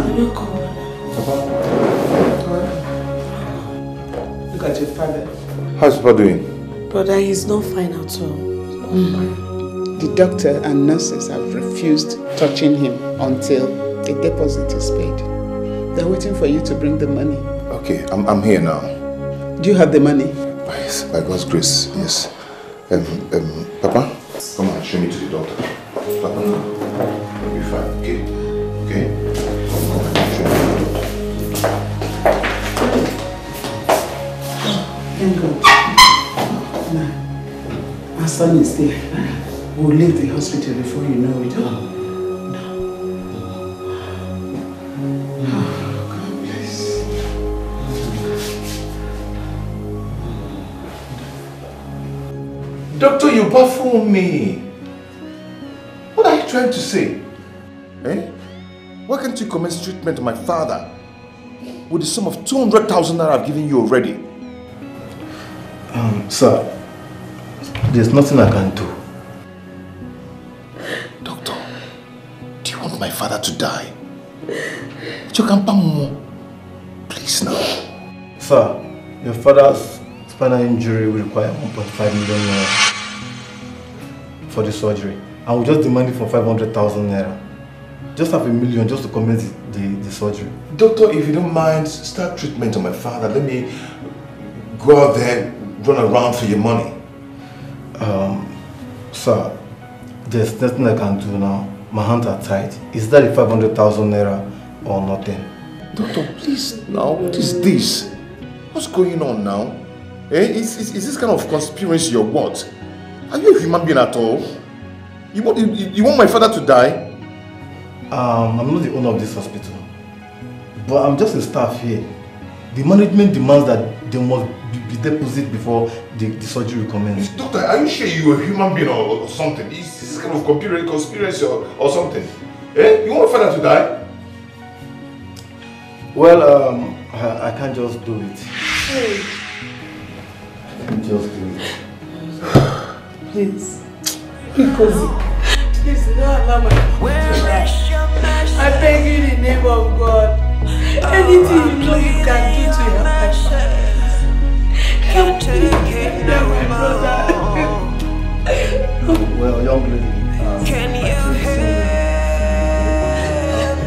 Papa. Look at your father. How's Papa doing? Brother, he's not fine at all. The doctor and nurses have refused touching him until a deposit is paid. They're waiting for you to bring the money. Okay, I'm here now. Do you have the money? Yes, by God's grace, yes. Papa, come on, show me to the doctor. Papa, you'll be fine, okay? Okay? Come on, show me to the doctor. Thank God. Now, our son is there. We'll leave the hospital before you know it. Doctor, you baffle me. What are you trying to say? Eh? Why can't you commence treatment on my father with the sum of 200,000 naira I've given you already? Sir, there's nothing I can do. Doctor, do you want my father to die? Please now. Sir, your father's spinal injury will require 1.5 million naira for the surgery. I will just demand it for 500,000 naira. Just have 1 million just to commence the surgery. Doctor, if you don't mind, start treatment on my father. Let me go out there, run around for your money. Sir, there's nothing I can do now. My hands are tied. Is that the 500,000 naira or nothing? Doctor, please now, what is this? What's going on now? Eh? Is this kind of conspiracy or what? Are you a human being at all? You want my father to die? I'm not the owner of this hospital, but I'm just a staff here. The management demands that there must be deposit before the surgery commences. Doctor, are you sure you're a human being or something? Is this kind of conspiracy or something? Eh? You want my father to die? Well, I can't just do it. Hey. I can't just do it. Please. Because please don't allow my father to die. I beg you in the name of God. Anything you know you can do to help my father. Help me. Help my brother. Well, young lady,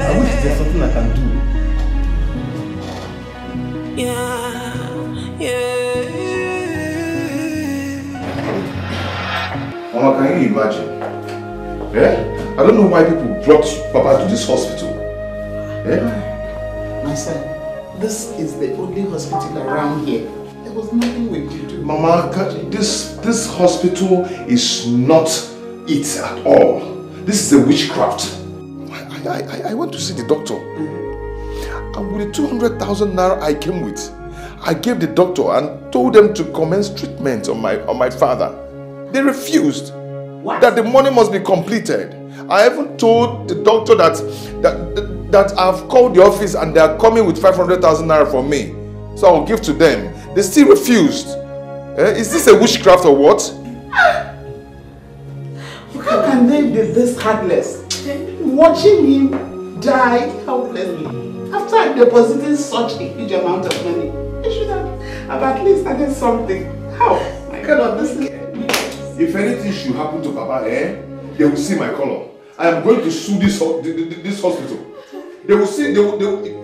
I wish there's something I can do. Mama, can you imagine? Yeah? I don't know why people brought Papa to this hospital. Yeah? My son, this is the only hospital around here. There was nothing we could do. Mama, this hospital is not it at all. This is a witchcraft. I went to see the doctor. And with the 200,000 naira I came with, I gave the doctor and told them to commence treatment on my father. They refused. What? That the money must be completed. I even told the doctor that I've called the office and they are coming with 500,000 naira for me. So I'll give to them. They still refused. Is this a witchcraft or what? How can they be this heartless? Watching him die helplessly after depositing such a huge amount of money. You should have at least added something. How? I cannot understand. If anything should happen to Papa, they will see my color. I am going to sue this hospital. They will see,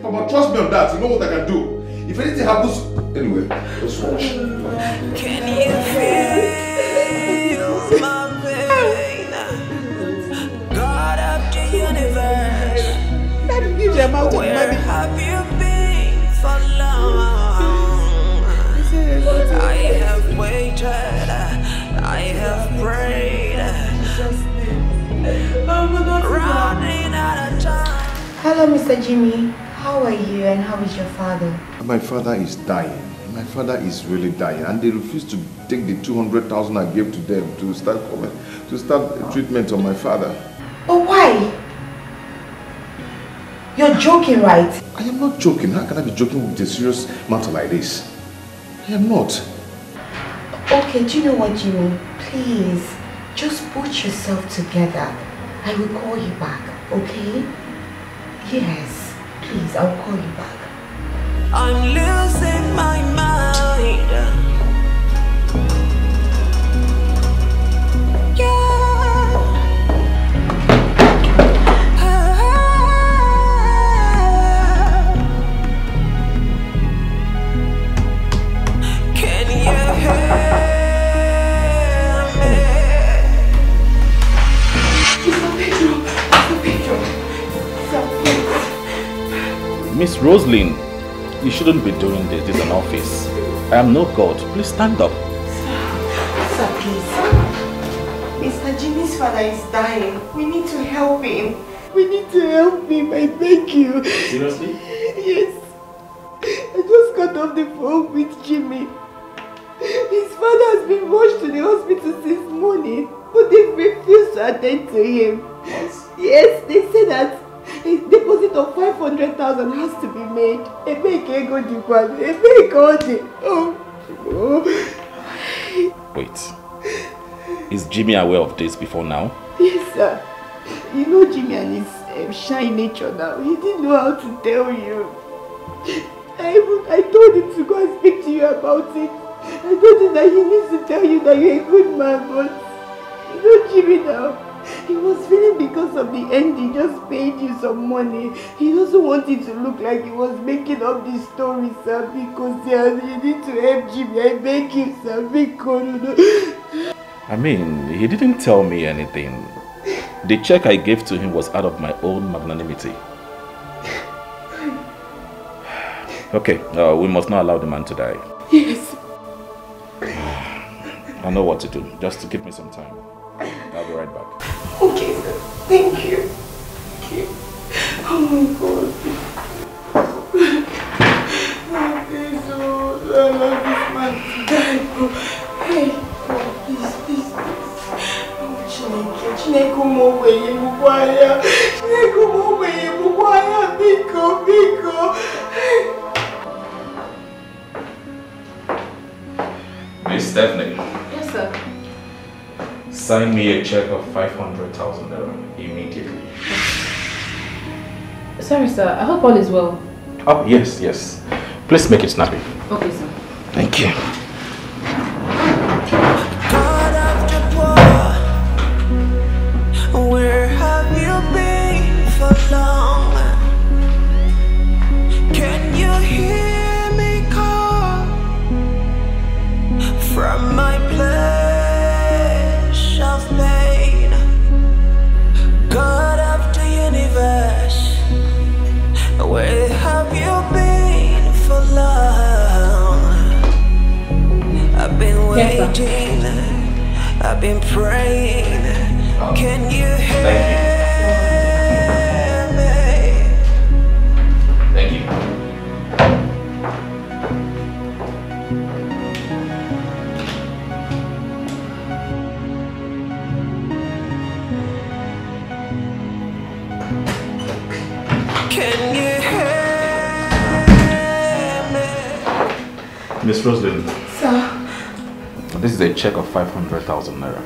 Papa, trust me on that. You know what I can do. If anything happens, anyway, just watch. Can you feel my pain? God of the universe, That huge amount of money. where have you been for long? I have waited, I have prayed, running out of time. Hello, Mr. Jimmy. How are you and how is your father? My father is dying. My father is really dying, and they refuse to take the 200,000 I gave to them to start treatment on my father. Oh, why? You're joking, right? I am not joking. How can I be joking with a serious matter like this? I am not. Okay, do you know what, Jimmy? Please, just put yourself together. I will call you back, okay? Yes. Please, I'll call you back. I'm losing my mind. Yeah. Can you hear me? Miss Roslyn, you shouldn't be doing this. This is an office. I am no god. Please stand up. Sir, please. Mr. Jimmy's father is dying. We need to help him. We need to help him, I beg you. Seriously? Yes. I just got off the phone with Jimmy. His father has been rushed to the hospital since morning, but they refused to attend to him. Yes, they say that a deposit of 500,000 has to be made. Wait. Is Jimmy aware of this before now? Yes, sir. You know Jimmy and his shy nature now. He didn't know how to tell you. I told him to go and speak to you about it. I told him that he needs to tell you that you're a good man, but you know Jimmy now. He was feeling because of the end he just paid you some money. He doesn't want it to look like he was making up this story, sir, because you need to help Jimmy. I beg you, sir, because I mean, he didn't tell me anything. The check I gave to him was out of my own magnanimity. Okay, we must not allow the man to die. Yes. I know what to do. Just to give me some time. I'll be right back. Okay, sir. Thank you. Thank you. Oh my God. I love this man to die. Hey, God, please. Oh, Chineke Mowe Mukwaya. Biko. Miss Stephanie. Yes, sir. Sign me a check of 500,000 naira immediately. Sorry, sir. I hope all is well. Oh, yes. Please make it snappy. Okay, sir. Thank you. God of the poor, where have you been for long? Can you hear me call from my place of pain? God of the universe, where have you been for long? I've been waiting, I've been praying. Can you hear me? Thank you. Can you hear me? Miss Roslyn. Sir. This is a check of 500,000 naira.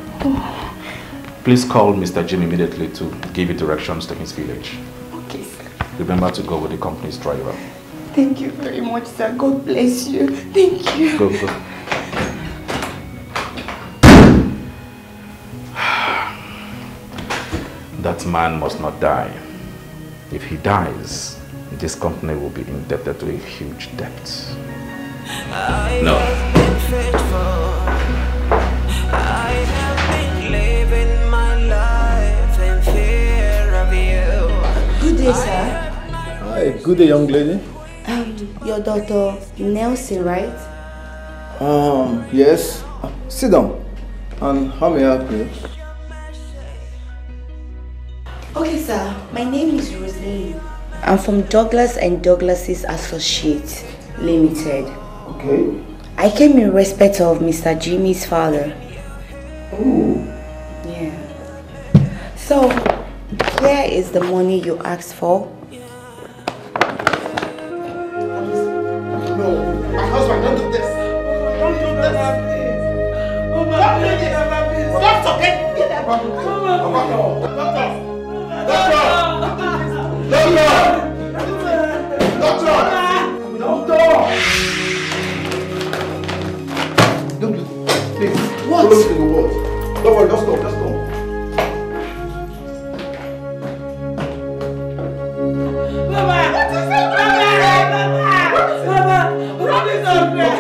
Please call Mr. Jim immediately to give you directions to his village. Okay, sir. Remember to go with the company's driver. Thank you very much, sir. God bless you. Thank you. Go. That man must not die. If he dies, this company will be indebted to a huge debt. No. I have been living my life in fear of you. Good day, sir. Hi, good day, young lady. Your daughter Nelson, right? Yes. Sit down. And how may I help you? Okay, sir. My name is Rosalie. I'm from Douglas and Douglas's Associates Limited. Okay. I came in respect of Mr. Jimmy's father. Oh. Yeah. So, here is the money you asked for. No, my husband, don't do this. Don't do this. Don't do this. Doctor, get that. Doctor. Please. What? Follow me to the ward. Don't worry, just come. Mama! What is it? Mama! What is up there?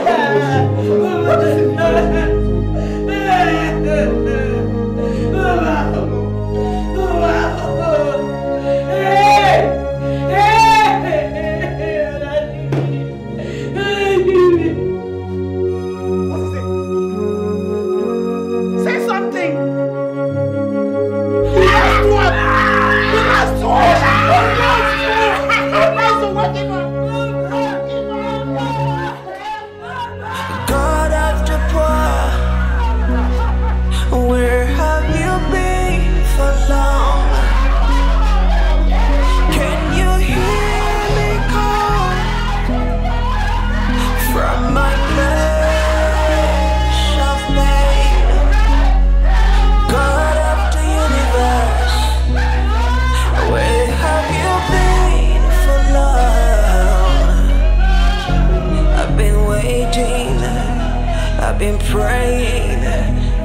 Praying,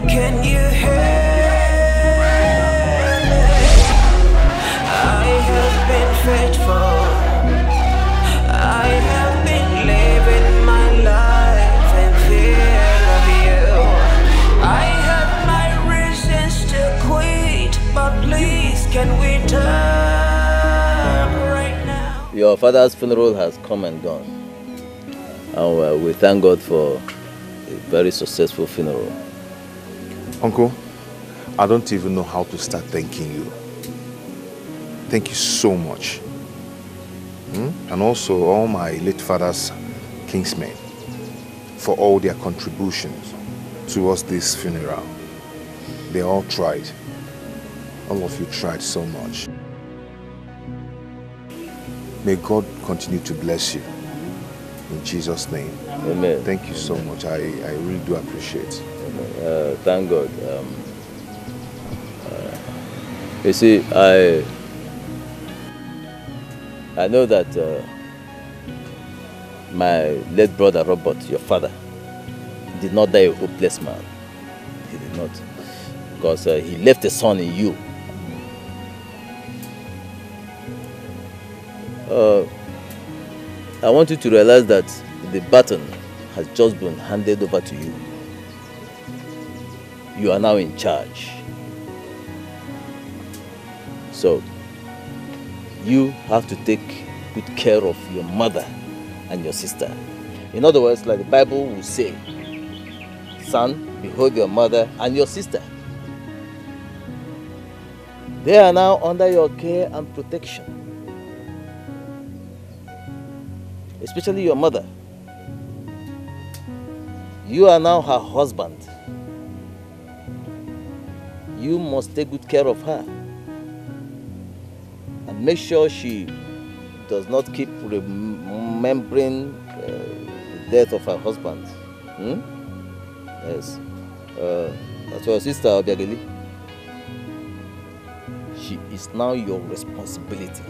can you hear me? I have been faithful, I have been living my life in fear of you. I have my reasons to quit, but please can we talk right now? Your father's funeral has come and gone, and we thank God for very successful funeral. Uncle, I don't even know how to start thanking you. Thank you so much. And also all my late father's kinsmen for all their contributions towards this funeral. They all tried. All of you tried so much. May God continue to bless you. In Jesus' name. Amen. Thank you so much. I really do appreciate it. Thank God. You see, I know that my late brother Robert, your father, did not die a hopeless man. He did not. Because he left a son in you. I want you to realize that the baton has just been handed over to you. You are now in charge. So, you have to take good care of your mother and your sister. In other words, like the Bible will say, son, behold your mother and your sister. They are now under your care and protection. Especially your mother. You are now her husband. You must take good care of her. And make sure she does not keep remembering the death of her husband. Yes. That's your sister, Obiageli. She is now your responsibility.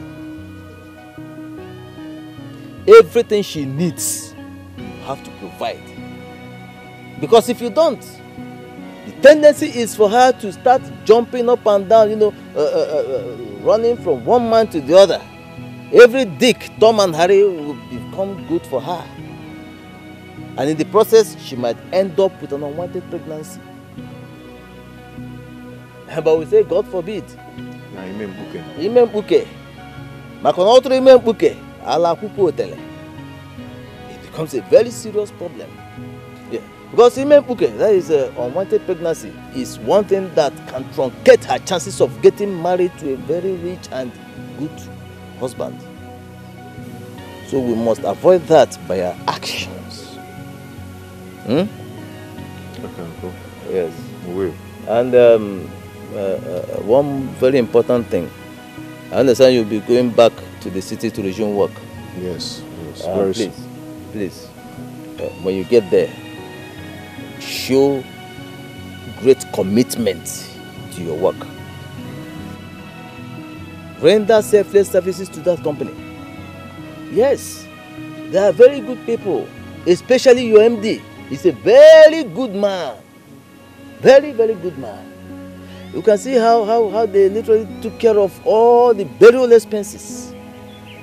Everything she needs, you have to provide. Because if you don't, the tendency is for her to start jumping up and down, running from one man to the other. Every Dick, Tom and Harry will become good for her. And in the process, she might end up with an unwanted pregnancy. But we say, God forbid. Amen buke. Makonotre amen buke. It becomes a very serious problem. Yeah. Because that is unwanted pregnancy, is one thing that can truncate her chances of getting married to a very rich and good husband. So we must avoid that by our actions. Okay, Uncle. Yes. We will. And one very important thing. I understand you'll be going back to the city to resume work. Yes, very soon. Please, when you get there, show great commitment to your work. Render selfless services to that company. Yes, They are very good people, especially your MD. He's a very good man. Very, very good man. You can see how they literally took care of all the burial expenses.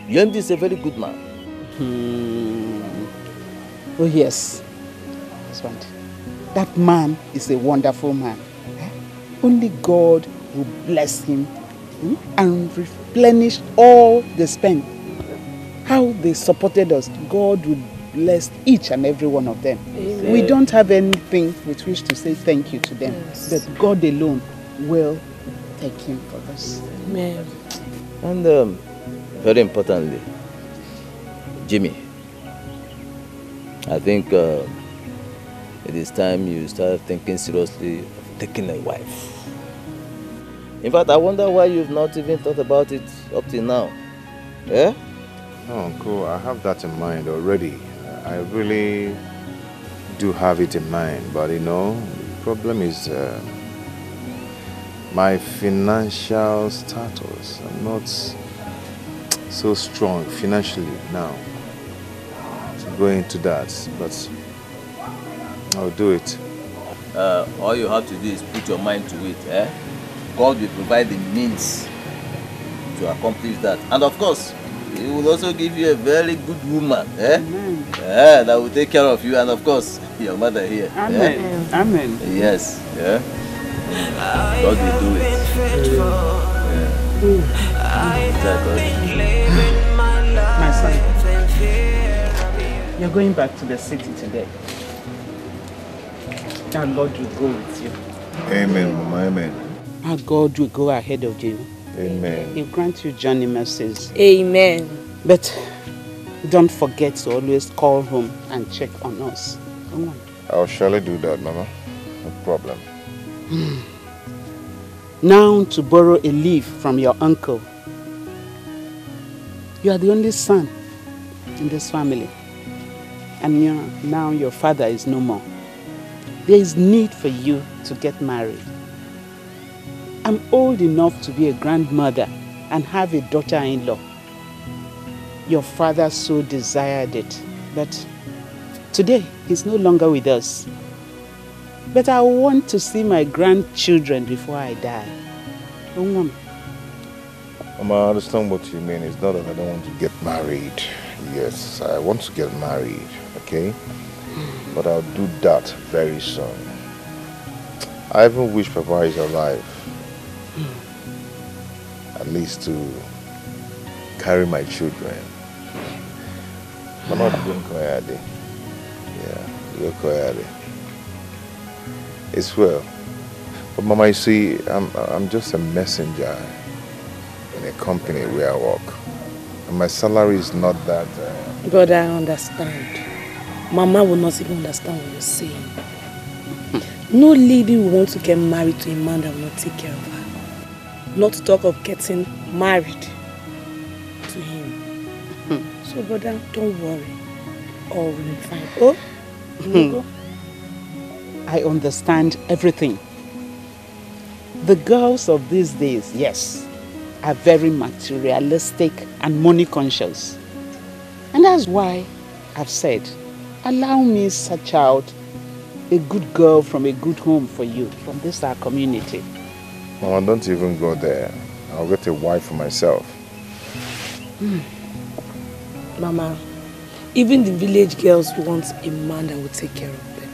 Your MD is a very good man. Oh yes, husband. That man is a wonderful man. Only God will bless him and replenish all they spent. How they supported us, God will bless each and every one of them. Amen. We don't have anything with which to say thank you to them, but God alone will take him for this. Amen. And very importantly, Jimmy, I think it is time you start thinking seriously of taking a wife. In fact, I wonder why you've not even thought about it up till now. Yeah? No, Uncle, I have that in mind already. I really do have it in mind, but you know, the problem is my financial status. I'm not so strong financially now to go into that, but I'll do it. All you have to do is put your mind to it. Eh? God will provide the means to accomplish that. And of course, He will also give you a very good woman, that will take care of you, and of course, your mother here. Amen. Yeah? Amen. Yes. Yeah. God will do it. My son, you're going back to the city today. And God will go with you. Amen, Mama, amen. And God will go ahead of you. Amen. He'll grant you journey mercies. Amen. But don't forget to always call home and check on us. Come on. I'll surely do that, Mama. No problem. Now to borrow a leaf from your uncle. You are the only son in this family. And now your father is no more. There is need for you to get married. I'm old enough to be a grandmother and have a daughter-in-law. Your father so desired it, but today he's no longer with us. But I want to see my grandchildren before I die. Mama, I understand what you mean. It's not that I don't want to get married. Yes, I want to get married, okay? But I'll do that very soon. I even wish Papa is alive. At least to carry my children. Mama, don't cry, Adi. Yeah, you're cry, It's well. But Mama, you see, I'm just a messenger in a company where I work. And my salary is not that... Brother, I understand. Mama will not even understand what you're saying. No lady will want to get married to a man that will not take care of her. Not to talk of getting married to him. So brother, don't worry. All will be fine. Oh, go. I understand everything. The girls of these days, yes, are very materialistic and money conscious. And that's why I've said, allow me search out a good girl from a good home for you, from this our community. Mama, don't even go there. I'll get a wife for myself. Mama, even the village girls want a man that will take care of them.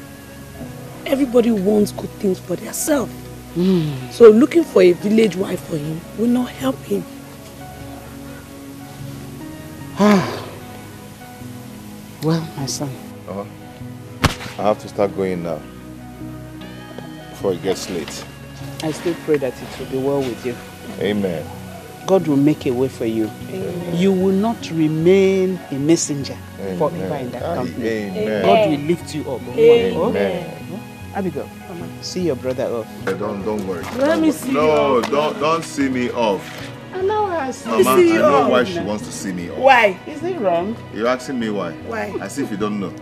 Everybody wants good things for themselves. So looking for a village wife for him will not help him. Well, my son. I have to start going now. Before it gets late. I still pray that it will be well with you. Amen. God will make a way for you. Amen. You will not remain a messenger forever in that company. Amen. God will lift you up. Amen. Abigail, see your brother off. Don't worry. Let me see you off. Don't see me off. Allow us. Mama, I know why she wants to see me off. Why? Is it wrong? You're asking me why? Why? As if you don't know.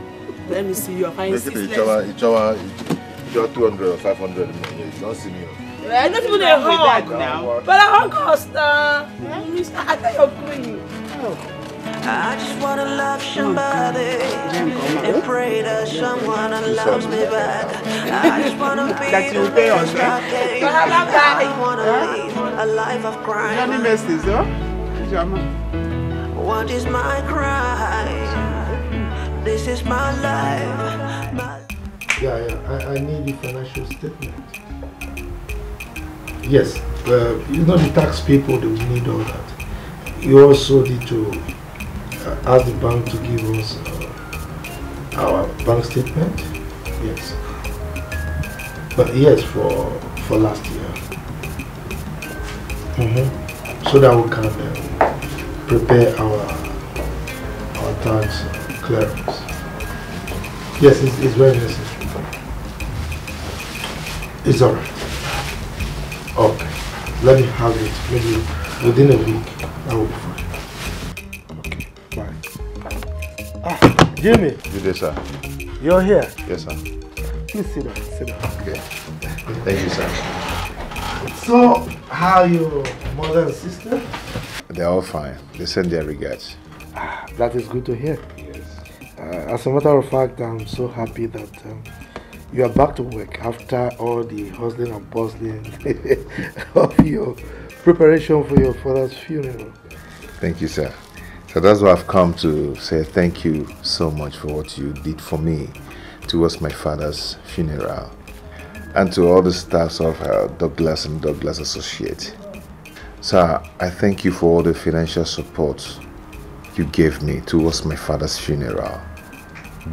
Let me see you off. Each other 200 or 500 you don't see me off. I don't even know hug now. But I hug us now. I thought you're going. I just wanna love somebody and pray that someone loves me back. I just wanna be the best I can. I don't wanna live a life of crime. Johnny Messes, huh? What is my crime? This is my life. I need the financial statement. Yes, you know the tax people, they will need all that. You also need to ask the bank to give us our bank statement. Yes. But yes, for last year. So that we can prepare our tax clearance. Yes, it's very necessary. It's alright. Okay. Let me have it. Maybe within a week, I will be fine. Okay, bye. Jimmy. Good day, sir. You're here? Yes, sir. Please sit down, sit down. Okay. Thank you, sir. So, how are your mother and sister? They're all fine. They send their regards. That is good to hear. Yes. As a matter of fact, I'm so happy that you are back to work after all the hustling and bustling of your preparation for your father's funeral. Thank you, sir. So that's why I've come to say thank you so much for what you did for me towards my father's funeral, and to all the staffs of Douglas and Douglas Associates. Sir, I thank you for all the financial support you gave me towards my father's funeral.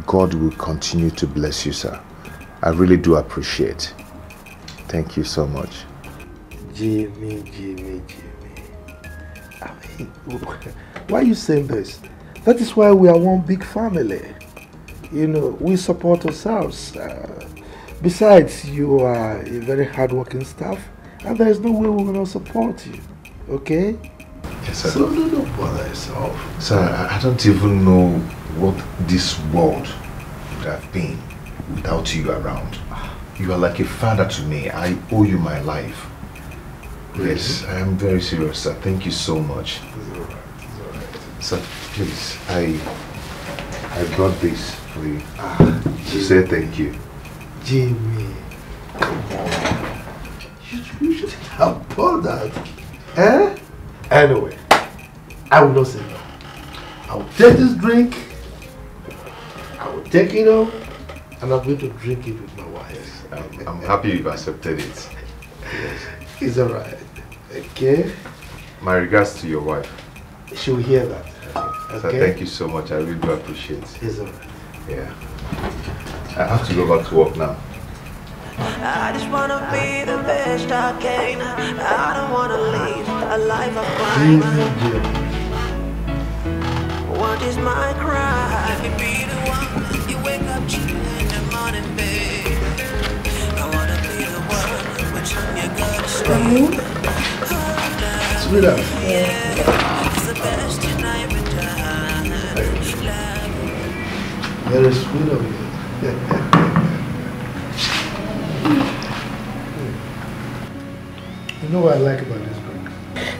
God will continue to bless you, sir. I really do appreciate. Thank you so much. Jimmy. I mean, why are you saying this? That is why we are one big family. You know, we support ourselves. Besides, you are a very hardworking staff, and there is no way we will not support you. Okay? Yes, sir. So don't bother yourself. Sir, I don't even know what this world would have been without you around. You are like a father to me. I owe you my life. Really? Yes, I am very serious, sir. Thank you so much. It's all right. Sir, please, I brought this for you to say thank you. Jimmy, come on. You should have bought that. Eh? Anyway, I will not say no. I will take this drink, I will take it up, and I'm going to drink it with my wife. Yes, I'm happy you've accepted it. Yes. It's alright. Okay? My regards to your wife. She will hear that. Okay? Sir, thank you so much. I really do appreciate it. It's alright. Yeah. I have to go back to work now. I just wanna be the best I can. I don't wanna live a life of crime. What is my crime? Let me be the one you wake up to in the morning, babe. I wanna be the one which time you gotta stay. Sweetheart. It's the best tonight with time. Very sweet of you. You know what I like about this drink?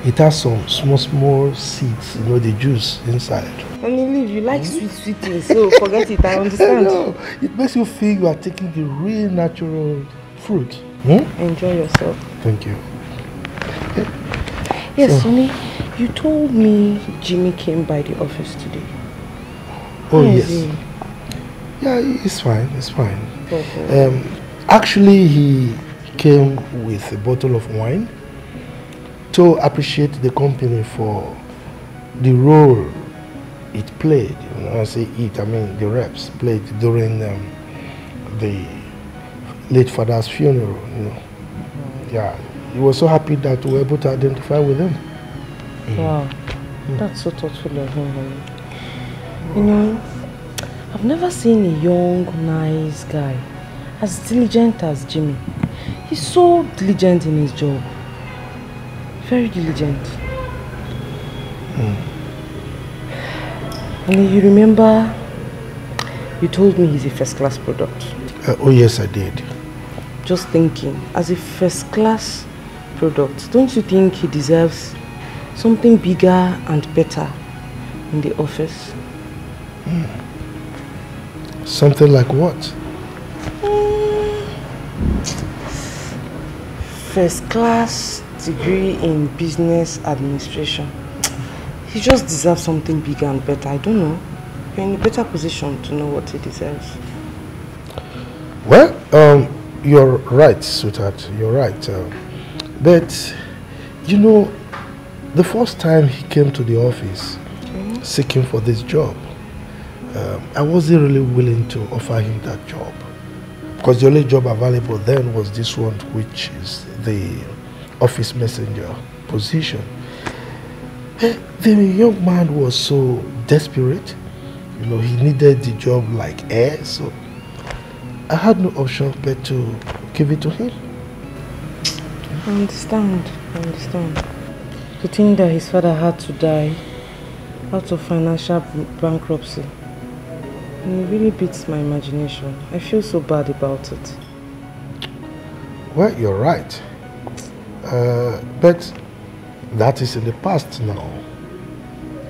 It has some small seeds, you know, the juice inside. Only you like sweet things, so forget it, I understand. No, it makes you feel you are taking the real natural fruit. Enjoy yourself. Thank you. Yes, Sonny, you told me Jimmy came by the office today. Oh, yes. Yeah, it's fine, it's fine. Okay. Actually, he came with a bottle of wine to appreciate the company for the role it played. You know, I say it, I mean the reps played during the late father's funeral. You know, yeah, he was so happy that we were able to identify with him. Wow, that's so thoughtful of him. You know, I've never seen a young, nice guy as diligent as Jimmy. He's so diligent in his job. Very diligent. And you remember you told me he's a first-class product. Oh yes, I did. Just thinking, as a first-class product, don't you think he deserves something bigger and better in the office. Something like what? First class degree in business administration. He just deserves something bigger and better. I don't know. You're in a better position to know what he deserves. Well, you're right, sweetheart. You're right. But, you know, the first time he came to the office seeking for this job, I wasn't really willing to offer him that job. Because the only job available then was this one, which is the office messenger position. The young man was so desperate. You know, he needed the job like air, so I had no option but to give it to him. I understand. To think that his father had to die out of financial bankruptcy. And it really beats my imagination. I feel so bad about it. Well, you're right. But that is in the past now.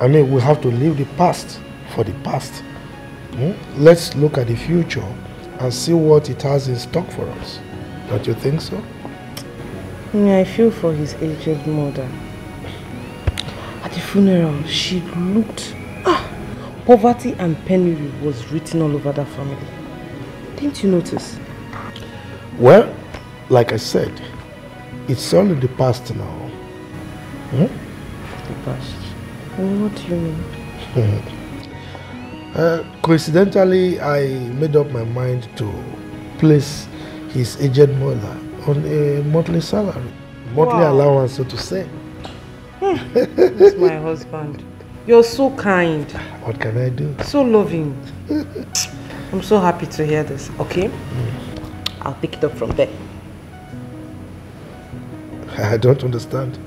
I mean, we have to leave the past for the past. Let's look at the future and see what it has in stock for us. Don't you think so? Yeah, I feel for his aged mother. At the funeral, she looked... poverty and penury was written all over that family. Didn't you notice? Well, like I said, it's all in the past now. The past? What do you mean? Coincidentally, I made up my mind to place his aged mother on a monthly salary. Monthly allowance, so to say. That's my husband. You're so kind. What can I do? So loving. I'm so happy to hear this, okay? I'll pick it up from there. I don't understand.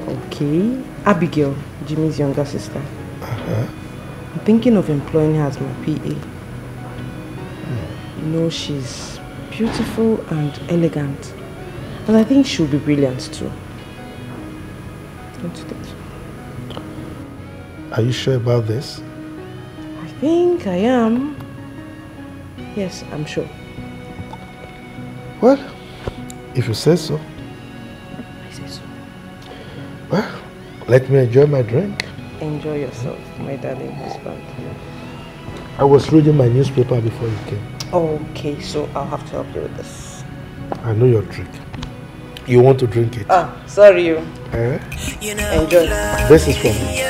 Okay. Abigail, Jimmy's younger sister. I'm thinking of employing her as my PA. You know, she's beautiful and elegant. And I think she'll be brilliant too. Don't you think so? Are you sure about this? I think I am. Yes, I'm sure. Well, if you say so. I say so. Well, let me enjoy my drink. Enjoy yourself, my darling husband. I was reading my newspaper before you came. Okay, so I'll have to help you with this. I know your trick. You want to drink it? Sorry you. Enjoy. This is for me.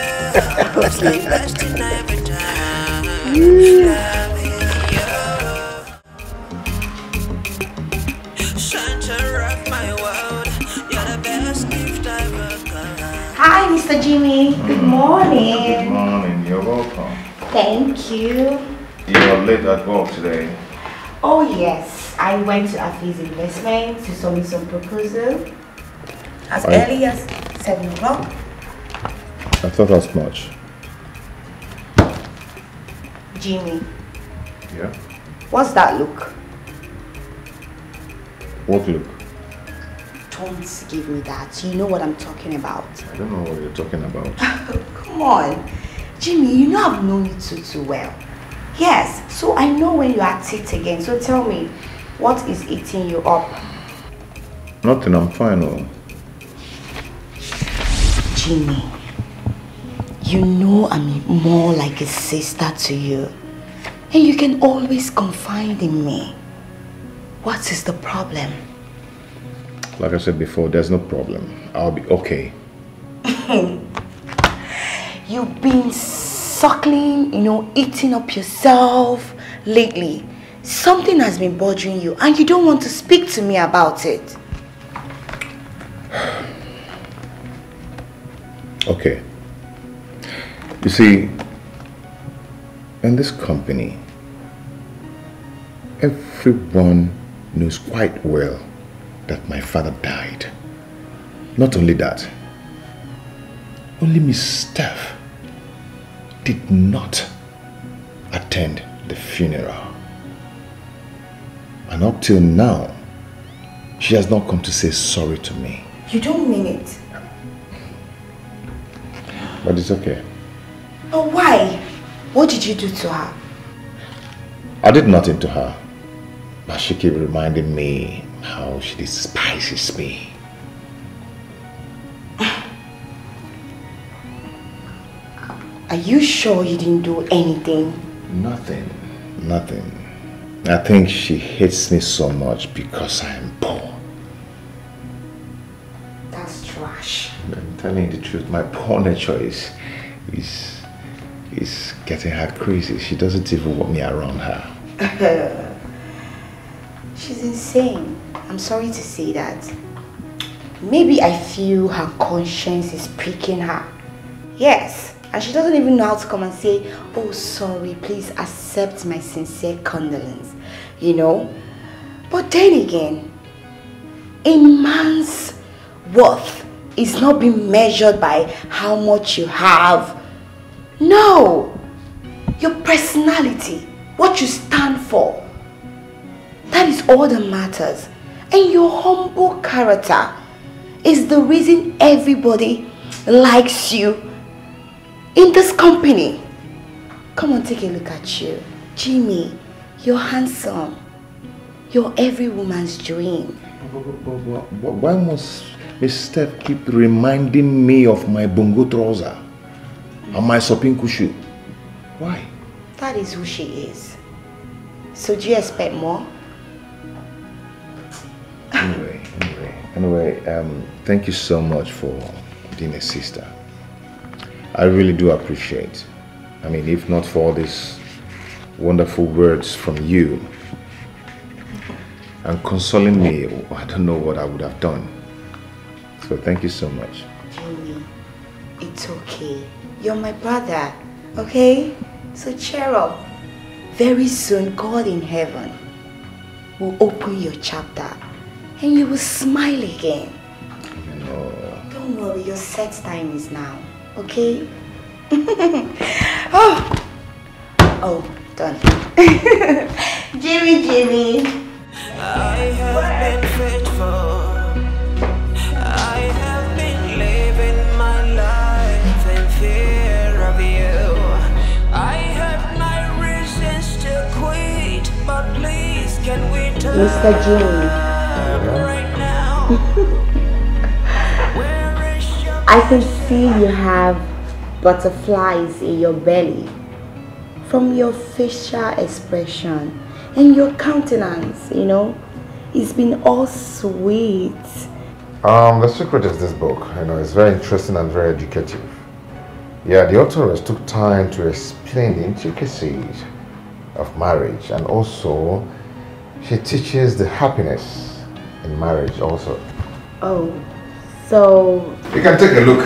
Hi, Mr. Jimmy. Good morning. Good morning. You're welcome. Thank you. You're late at work today. Oh yes, I went to Afi's investment to submit some proposal as early as 7 o'clock. I thought as much. Jimmy. Yeah? What's that look? What look? Don't give me that. You know what I'm talking about. I don't know what you're talking about. Come on. Jimmy, you know I've known you too well. Yes, so I know when you are at it again. So tell me, what is eating you up? Nothing, I'm fine. Oh. Jimmy, you know I'm more like a sister to you. And you can always confide in me. What is the problem? Like I said before, there's no problem. I'll be okay. You've been suckling, eating up yourself lately. Something has been bothering you and you don't want to speak to me about it. Okay. You see, in this company, everyone knows quite well that my father died. Not only that, only Miss Steph did not attend the funeral. And up till now, she has not come to say sorry to me. You don't mean it. But it's okay. But why? What did you do to her? I did nothing to her. But she kept reminding me how she despises me. Are you sure you didn't do anything? Nothing. I think she hates me so much because I am poor. That's trash. I'm telling you the truth, my poor nature is getting her crazy. She doesn't even want me around her. She's insane. I'm sorry to say that. Maybe I feel her conscience is pricking her. Yes. And she doesn't even know how to come and say, oh, sorry, please accept my sincere condolence. You know? But then again, a man's worth is not being measured by how much you have. No! Your personality, what you stand for. That is all that matters. And your humble character is the reason everybody likes you in this company. Come on, take a look at you. Jimmy, you're handsome. You're every woman's dream. Why must Miss Steph keep reminding me of my bongo trouser and my shopping shoe? Why? That is who she is. So do you expect more? Anyway, thank you so much for being a sister. I really do appreciate. I mean, if not for all these wonderful words from you and consoling me, I don't know what I would have done. So thank you so much. Jimmy, it's okay. You're my brother, okay? So cheer up. Very soon, God in heaven will open your chapter and you will smile again. No. Don't worry, your set time is now. Okay? Oh, done. Jimmy. I have been faithful. I have been living my life in fear of you. I have my reasons to quit, but please can we talk Mr. Jimmy. right now? I can see you have butterflies in your belly from your facial expression and your countenance, you know. It's been all sweet. The secret is this book. You know, it's very interesting and very educative. Yeah, the author took time to explain the intricacies of marriage, and also she teaches the happiness in marriage also. Oh, so... You can take a look.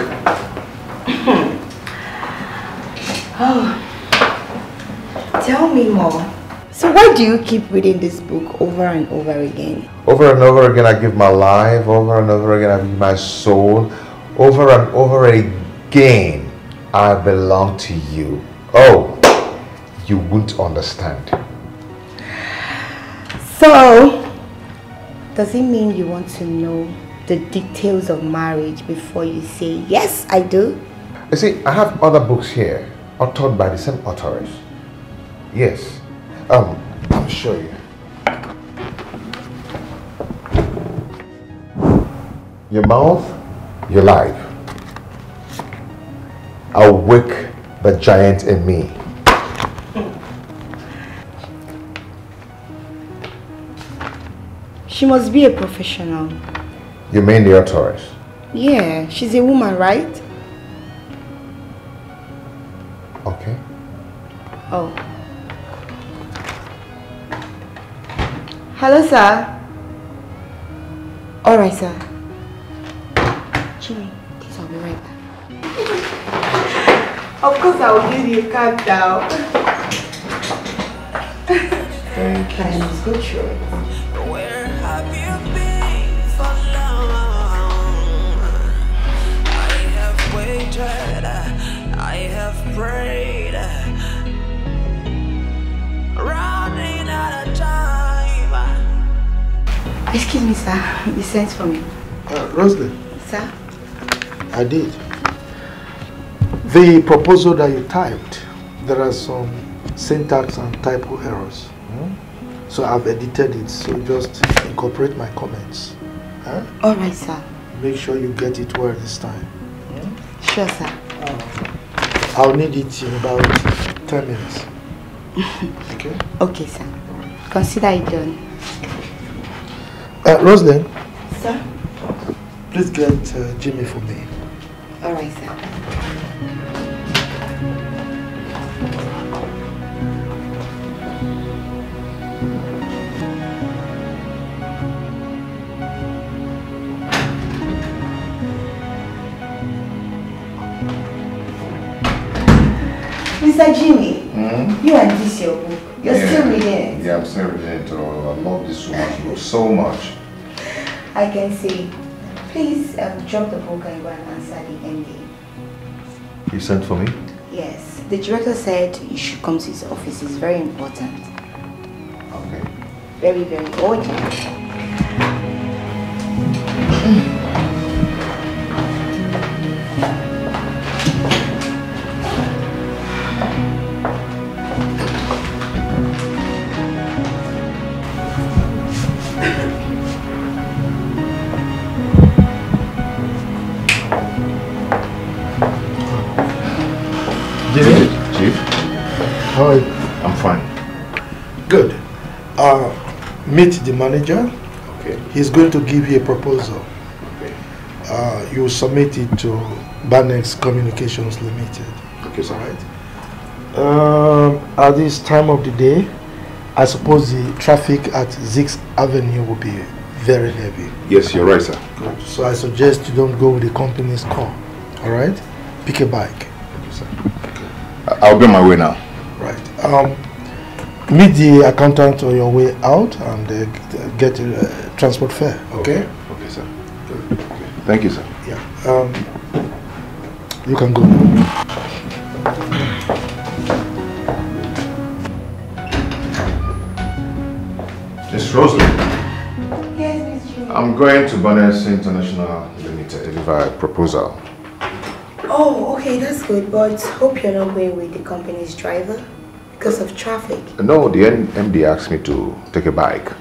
Oh, tell me more. So why do you keep reading this book over and over again? Over and over again I give my life, over and over again I give my soul, over and over again I belong to you. Oh, you won't understand. So, does it mean you want to know the details of marriage before you say, yes, I do? You see, I have other books here, authored by the same authors. Yes. I'll show you. Your mouth, your life. Awake the giant in me. She must be a professional. You mean the authoress? Yeah, she's a woman, right? Okay. Oh. Hello, sir. Alright, sir. Jimmy, please, I'll be right back. Of course, I will give you a card now. Thank you. Can I just go through it? Where have you been for long? I have waited, I have prayed, running out of time. Excuse me, sir. You sent for me. Rosalie. Sir? I did. The proposal that you typed, there are some syntax and typo errors. So I've edited it, so just incorporate my comments. Alright, sir. Make sure you get it well this time. Sure, sir. I'll need it in about 10 minutes. Okay? Okay, sir. Consider it done. Rosalind? Sir? Please get Jimmy for me. Alright, sir. Mr. Jimmy, you and this your book. You're still reading it. Yeah, I'm still reading it. I love this book so much. I can see. Please drop the book and go and answer the MD. You sent for me? Yes. The director said you should come to his office. It's very important. Okay. Very, very urgent. Chief? How are you? I'm fine. Good. Meet the manager. Okay. He's going to give you a proposal. Okay. You submit it to Banex Communications Limited. Okay, sir. Alright. At this time of the day, I suppose the traffic at 6th Avenue will be very heavy. Yes, you're right, sir. Good. So I suggest you don't go with the company's car. Alright? Pick a bike. Okay, sir. I'll be on my way now. Right. Meet the accountant on your way out and get a transport fare. Okay? Okay, sir. Okay. Thank you, sir. Yeah. You can go now. Miss Rosalie. Yes, Miss Julie. I'm going to Banex International Limited to deliver a proposal. Oh, okay, that's good. But hope you're not going with the company's driver because of traffic. No, the MD asked me to take a bike.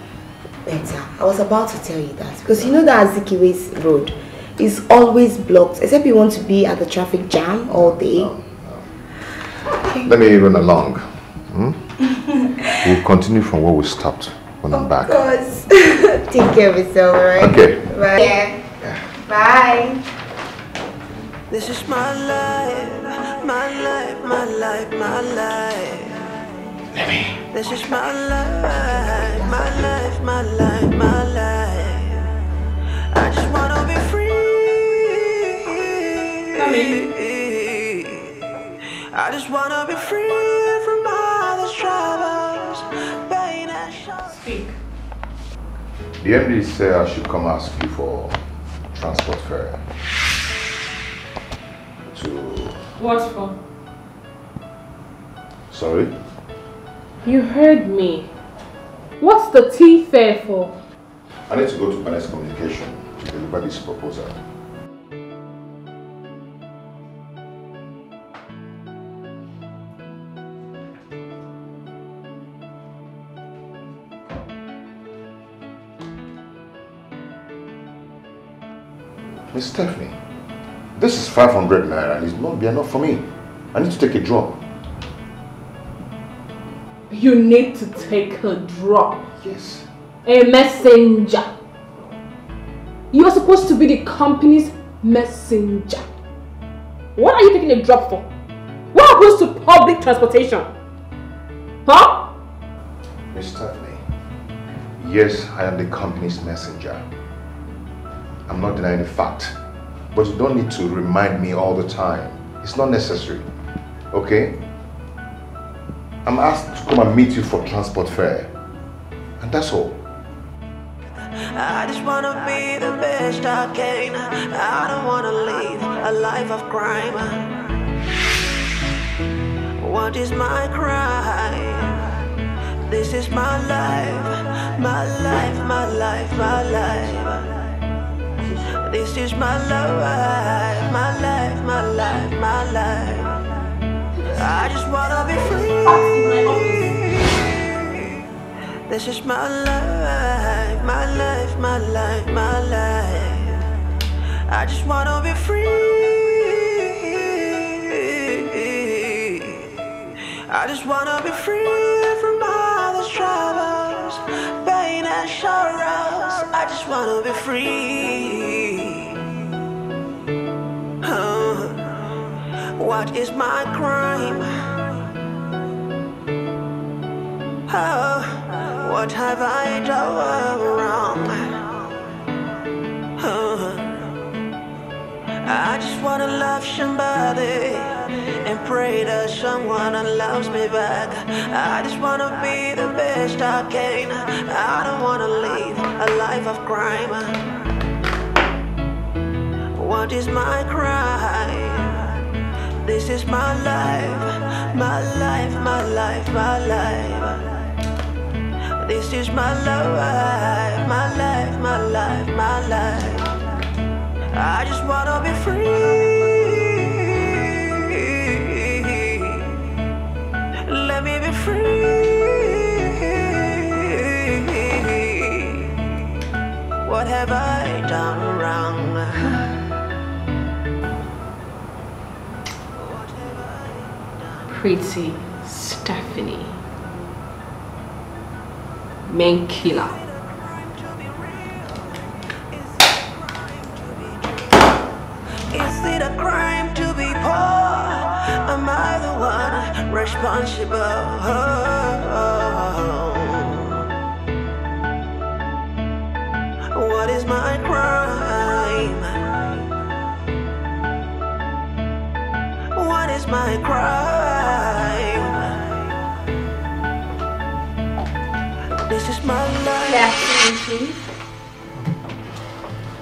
Better. I was about to tell you that because you know that Azikiwe's road is always blocked, except you want to be at the traffic jam all day. No. Okay. Let me run along. We'll continue from where we stopped when I'm back. Of course. Take care of yourself, alright? Okay. Bye. Yeah. Bye. This is my life, my life, my life, my life. This is my life, my life, my life, my life. I just wanna be free. I just wanna be free from all these troubles, pain and shock. Speak. The MD said I should come ask you for transport fare. What for? Sorry? You heard me. What's the tea fare for? I need to go to Banex Communication to deliver this proposal. Miss Stephanie, this is 500 naira and it's not be enough for me. I need to take a drop. You need to take a drop. Yes. A messenger. You're supposed to be the company's messenger. What are you taking a drop for? What happens to public transportation? Huh? Miss Stephanie, yes, I am the company's messenger. I'm not denying the fact. But you don't need to remind me all the time. It's not necessary. Okay? I'm asked to come and meet you for transport fare. And that's all. I just wanna be the best I can. I don't wanna live a life of crime. What is my crime? This is my life, my life, my life, my life. This is my life, my life, my life, my life. I just wanna be free. This is my life, my life, my life, my life. I just wanna be free. I just wanna be free from all these troubles, pain and sorrows. I just wanna be free. What is my crime? What have I done wrong? I just wanna love somebody and pray that someone loves me back. I just wanna be the best I can. I don't wanna live a life of crime. What is my crime? This is my life, my life, my life, my life. This is my life, my life, my life, my life. I just wanna be free. Let me be free. What have I done wrong? Pretty Stephanie, main killer. Is it a crime to be poor? Am I the one responsible? What is my crime? What is my crime? This is my life. Definitely.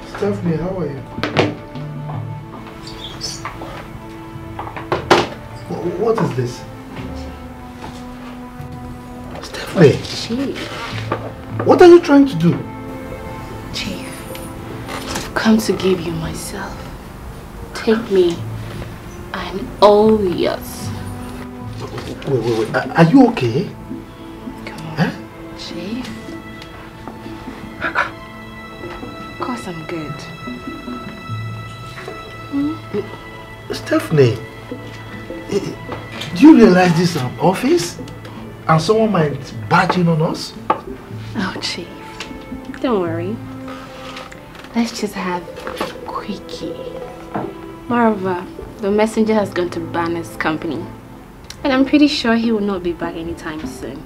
Stephanie, how are you? What is this? Stephanie! Chief. What are you trying to do? Chief, I've come to give you myself. Take me. I'm all yours. Wait. Are you okay? Come on, huh? Chief. Of course I'm good. Stephanie, do you realize this is an office? And someone might barge in on us? Oh, Chief. Don't worry. Let's just have a quickie. Moreover, the messenger has gone to Banner's company. And I'm pretty sure he will not be back anytime soon.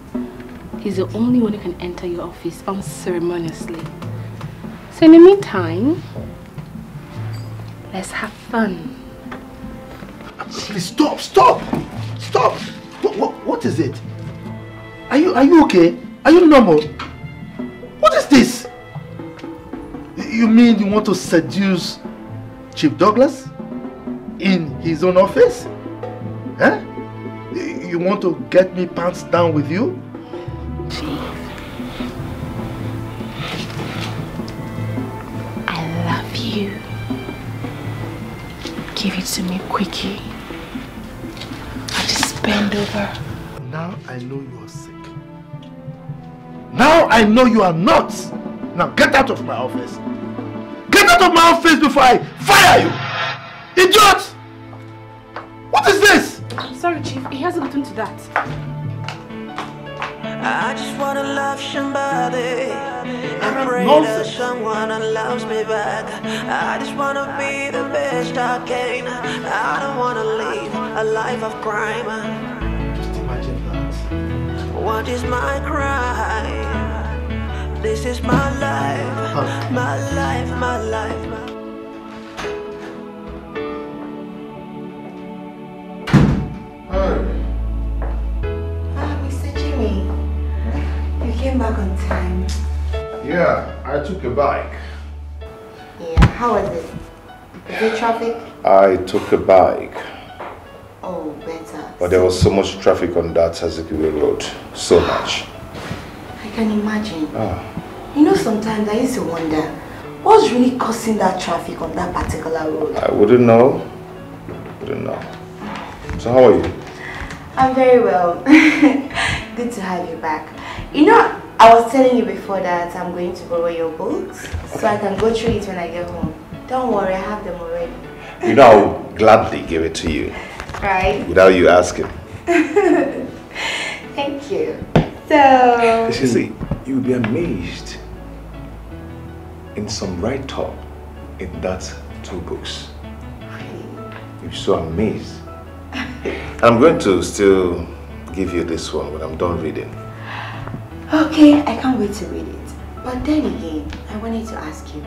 He's the only one who can enter your office unceremoniously. So in the meantime, let's have fun. Please stop! What is it? Are you okay? Are you normal? What is this? You mean you want to seduce Chief Douglas in his own office? Huh? You want to get me pants down with you? Chief, I love you. Give it to me quickie. I'll just bend over. Now I know you are sick. Now I know you are not. Now get out of my office. Get out of my office before I fire you! Idiot! What is this? Sorry, Chief. He hasn't gotten to that. I just wanna love somebody and pray that someone loves me back. I just wanna be the best I can. I don't wanna live a life of crime. Just imagine that. What is my crime? This is my life, my life, my life. Mr. Jimmy, you came back on time. Yeah, I took a bike. Yeah, how was it? Is there traffic? I took a bike. Oh, better. But there was so much traffic on that Azikiwe road. So much. I can imagine. You know, sometimes I used to wonder, What's really causing that traffic on that particular road? I wouldn't know. So how are you? I'm very well. Good to have you back. You know, I was telling you before that I'm going to borrow your books so I can go through it when I get home. Don't worry, I have them already. You know, I'll gladly give it to you. Right? Without you asking. Thank you. So... You see, you'll be amazed in some write-up in that 2 books. Really? You'll be so amazed. I'm going to still give you this one when I'm done reading. Okay, I can't wait to read it. But then again, I wanted to ask you,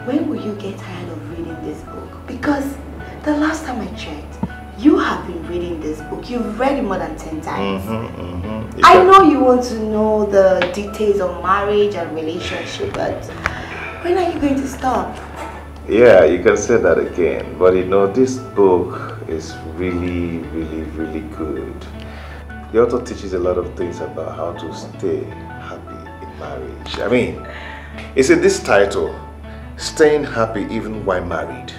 when will you get tired of reading this book? Because the last time I checked, you have been reading this book. You've read it more than 10 times. I know you want to know the details of marriage and relationship, but when are you going to stop? Yeah, you can say that again. But you know, this book is really, really, really good. The author teaches a lot of things about how to stay happy in marriage. I mean, it's in this title, Staying Happy Even While Married.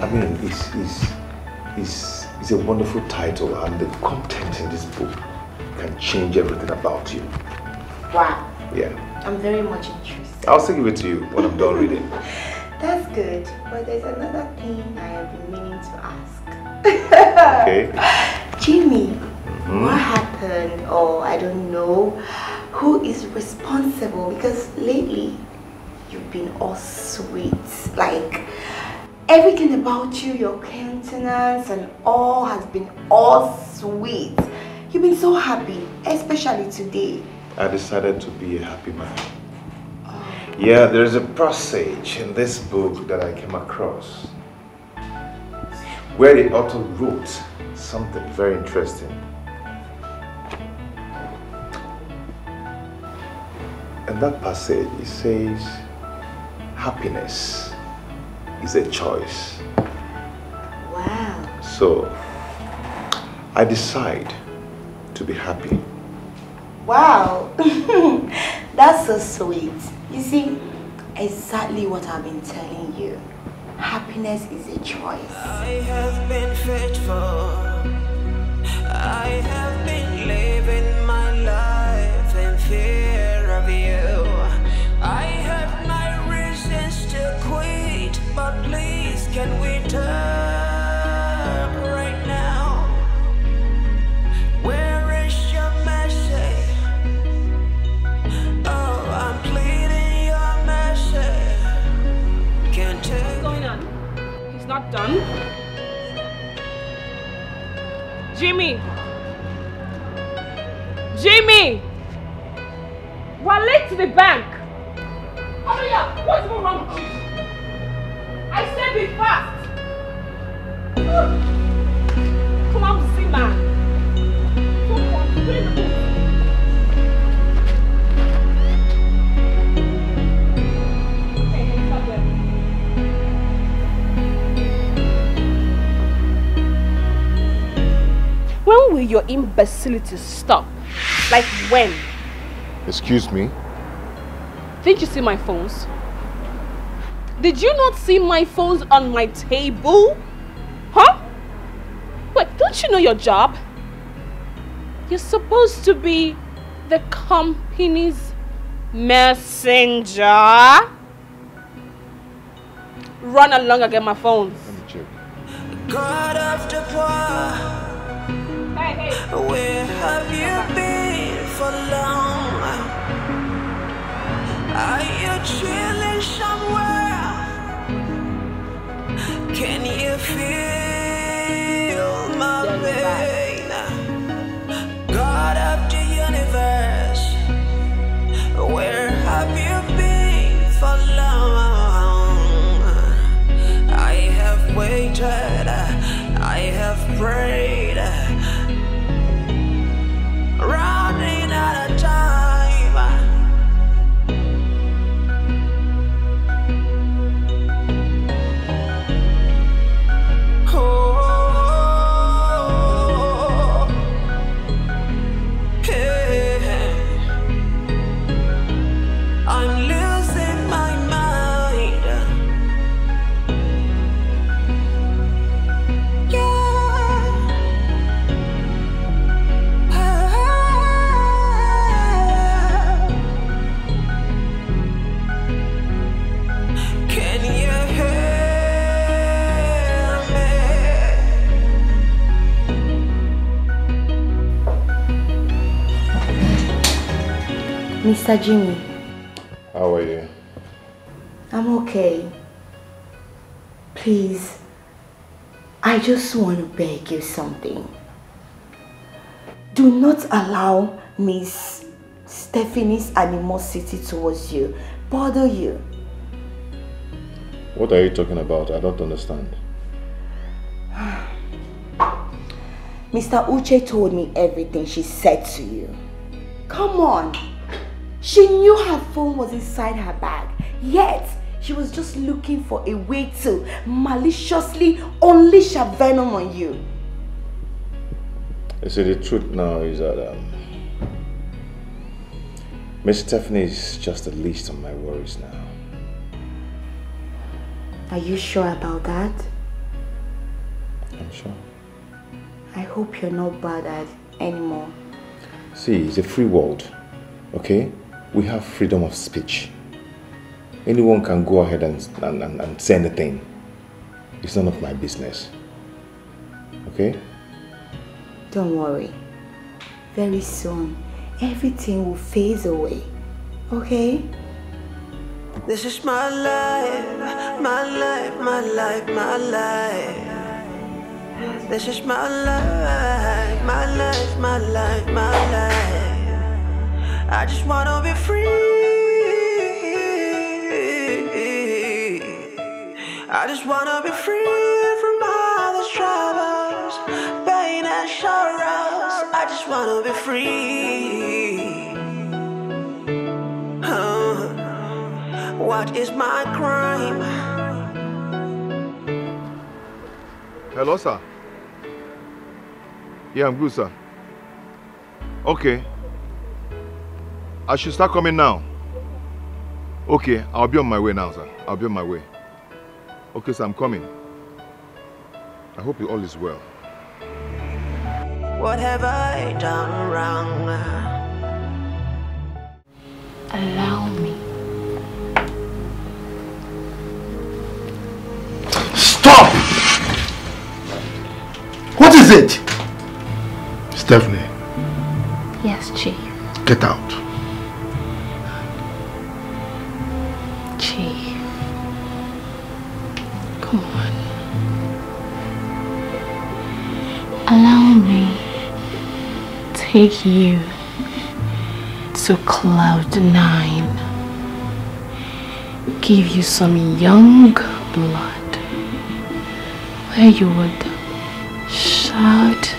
I mean, it's a wonderful title, and the content in this book can change everything about you. Wow. Yeah. I'm very much interested. I'll still give it to you when I'm done reading. That's good, but there's another thing I have been meaning to ask. Okay. Jimmy, what happened, or I don't know, who is responsible? Because lately, you've been all sweet. Like, everything about you, your countenance and all has been all sweet. You've been so happy, especially today. I decided to be a happy man. Yeah, there's a passage in this book that I came across where the author wrote something very interesting. In that passage, it says, happiness is a choice. Wow. So, I decide to be happy. Wow. That's so sweet. You see, exactly what I've been telling you. Happiness is a choice. I have been faithful. I have been living my life in fear of you. I have my reasons to quit, but please can we talk right now? Where is your message? Oh, I'm pleading your message. Can't take. What's going on? He's not done. Jimmy! Jimmy! We're late to the bank! Hurry up! What's going wrong with you? I said be fast! Come on, see man! Come on, put in the book. Okay, stop there. When will your imbecility stop? Like when? Excuse me? Did you see my phones? Did you not see my phones on my table? Huh? Wait, don't you know your job? You're supposed to be the company's messenger. Run along and get my phones. Let me check. God of the poor. Hey. Where have you been for long? Are you chilling somewhere? Can you feel my pain? God of the universe, where have you been for long? I have waited, I have prayed, running out of time. Mr. Jimmy. How are you? I'm okay. Please, I just want to beg you something. Do not allow Miss Stephanie's animosity towards you bother you. What are you talking about? I don't understand. Mr. Uche told me everything she said to you. Come on. She knew her phone was inside her bag, yet she was just looking for a way to maliciously unleash her venom on you. You see, the truth now is that Miss Stephanie is just the least of my worries now. Are you sure about that? I'm sure. I hope you're not bothered anymore. See, it's a free world, okay? We have freedom of speech. Anyone can go ahead and say anything. It's none of my business. Okay? Don't worry. Very soon, everything will phase away. Okay? This is my life, my life, my life, my life. This is my life, my life, my life, my life. I just wanna be free. I just wanna be free from all the troubles, pain and sorrows. I just wanna be free. What is my crime? Hello, sir. Yeah, I'm good, sir. Okay. I should start coming now. Okay, I'll be on my way now, sir. I'll be on my way. Okay, sir, I'm coming. I hope all is well. What have I done wrong? Allow me. Stop! What is it? Stephanie. Yes, Chief. Get out. Chief. Come on. Allow me to take you to Cloud9. Give you some young blood where you would shout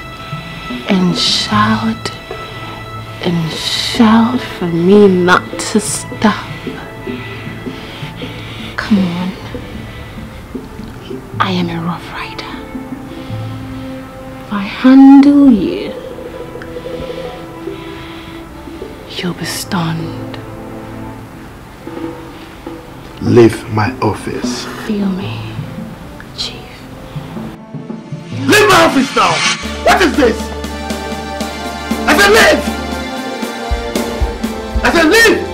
and shout and shout for me not to stop. Come on. I am a rough rider. If I handle you, you'll be stunned. Leave my office. Feel me, Chief. Leave my office now! What is this? I said leave! I said leave!